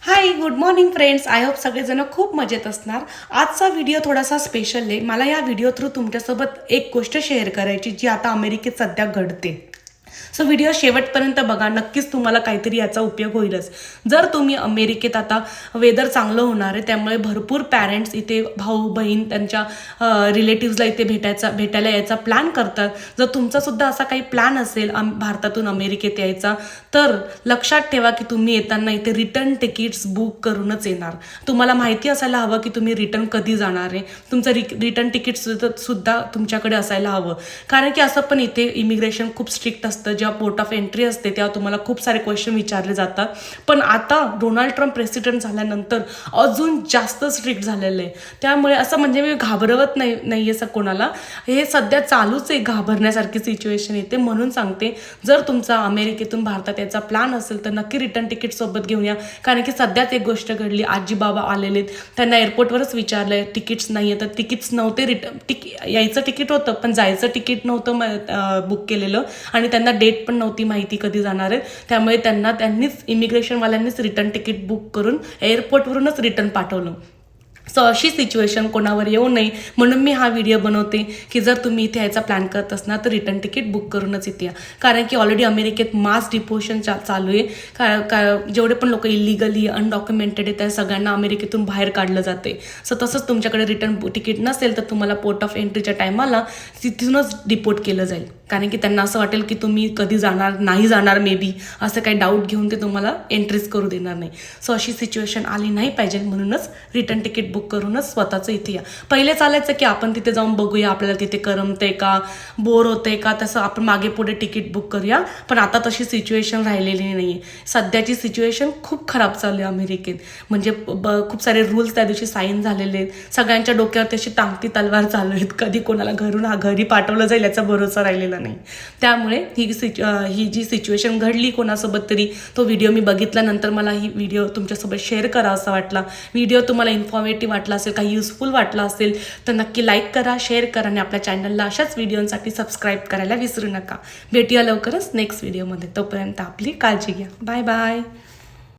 Hi good morning friends. I hope सगळेजण खूप मजेत असणार. आजचा व्हिडिओ थोडासा स्पेशल आहे. मला या व्हिडिओ थ्रू तुमच्यासोबत एक गोष्ट शेअर करायची जी आता अमेरिकेत सध्या घडते. सो व्हिडिओ शेवटपर्यंत बघा, नक्कीच तुम्हाला काहीतरी याचा उपयोग होईलच. जर तुम्ही अमेरिकेत आता वेदर चांगलं होणार आहे, त्यामुळे भरपूर पॅरेंट्स इथे भाऊ बहीण त्यांच्या रिलेटिव्हजला इथे भेटायला यायचा प्लॅन करतात. जर तुमचासुद्धा असा काही प्लॅन असेल भारतातून अमेरिकेत यायचा, तर लक्षात ठेवा की तुम्ही येताना इथे रिटर्न तिकीट्स बुक करूनच येणार. तुम्हाला माहिती असायला हवं की तुम्ही रिटर्न कधी जाणार आहे. तुमचं रिटर्न तिकीट सुद्धा तुमच्याकडे असायला हवं. कारण की असं पण इथे इमिग्रेशन खूप स्ट्रिक्ट असतं. जेव्हा पोर्ट ऑफ एंट्री असते तेव्हा तुम्हाला खूप सारे क्वेश्चन विचारले जातात. पण आता डोनाल्ड ट्रम्प प्रेसिडेंट झाल्यानंतर अजून जास्त स्ट्रिक्ट झालेलं आहे. त्यामुळे असं म्हणजे मी घाबरवत नाही आहे कोणाला. हे सध्या चालूच आहे, घाबरण्यासारखी सिच्युएशन येते. म्हणून सांगते, जर तुमचा अमेरिकेतून भारतात याचा प्लॅन असेल तर नक्की रिटर्न तिकीट सोबत घेऊन या. कारण की सध्याच एक गोष्ट घडली. आजी बाबा आलेले, त्यांना एअरपोर्टवरच विचारलंय तिकीट्स नाही आहे, तर तिकीट्स नव्हते. यायचं तिकीट होतं पण जायचं तिकीट नव्हतं बुक केलेलं, आणि त्यांना डेट पण नव्हती माहिती कधी जाणार आहे. त्यामुळे त्यांनीच इमिग्रेशनवाल्यांनीच रिटर्न तिकीट बुक करून एअरपोर्टवरूनच रिटर्न पाठवलं. सो अशी सिच्युएशन कोणावर येऊ नये म्हणून मी हा व्हिडिओ बनवते की जर तुम्ही इथे यायचा प्लॅन करत असणार तर रिटर्न तिकीट बुक करूनच इथे या. कारण की ऑलरेडी अमेरिकेत मास डिपोशन चालू आहे. जेवढे पण लोक इलिगली अनडॉक्युमेंटेड आहेत त्या सगळ्यांना अमेरिकेतून बाहेर काढलं जाते. सो तसंच तुमच्याकडे रिटर्न तिकीट नसेल तर तुम्हाला पोर्ट ऑफ एंट्रीच्या टायमाला तिथूनच डिपोर्ट केलं जाईल. कारण की त्यांना असं वाटेल की तुम्ही कधी नाही जाणार मे बी, असं काही डाऊट घेऊन ते तुम्हाला एंट्रीज करू देणार नाही. सो अशी सिच्युएशन आली नाही पाहिजे म्हणूनच रिटर्न तिकीट बुक करूनच स्वतःचं इथे या. पहिले चालायचं की आपण तिथे जाऊन बघूया आपल्याला तिथे करमते का, बोर होते का, तसं आपण मागे पुढे तिकीट बुक करूया. पण आता तशी सिच्युएशन राहिलेली नाही आहे. सध्याची सिच्युएशन खूप खराब चालू आहे अमेरिकेत. म्हणजे खूप सारे रूल्स त्या दिवशी साईन झालेले आहेत. सगळ्यांच्या डोक्यावर तशी टांगती तलवार चालू आहेत. कधी कोणाला घरी पाठवलं जाईल याचा भरोसा राहिलेला नाही. त्यामुळे ही जी सिच्युएशन घडली कोणासोबत तरी, तो व्हिडिओ मी बघितल्यानंतर मला ही व्हिडिओ तुमच्यासोबत शेअर करा असं वाटला. व्हिडिओ तुम्हाला इन्फॉर्मेटिव्ह वाटला असेल, काही युजफुल वाटला असेल तर नक्की लाईक करा, शेअर करा आणि आपल्या चॅनलला अशाच व्हिडिओसाठी सबस्क्राईब करायला विसरू नका. भेटूया लवकरच नेक्स्ट व्हिडिओमध्ये. तोपर्यंत आपली काळजी घ्या. Bye bye.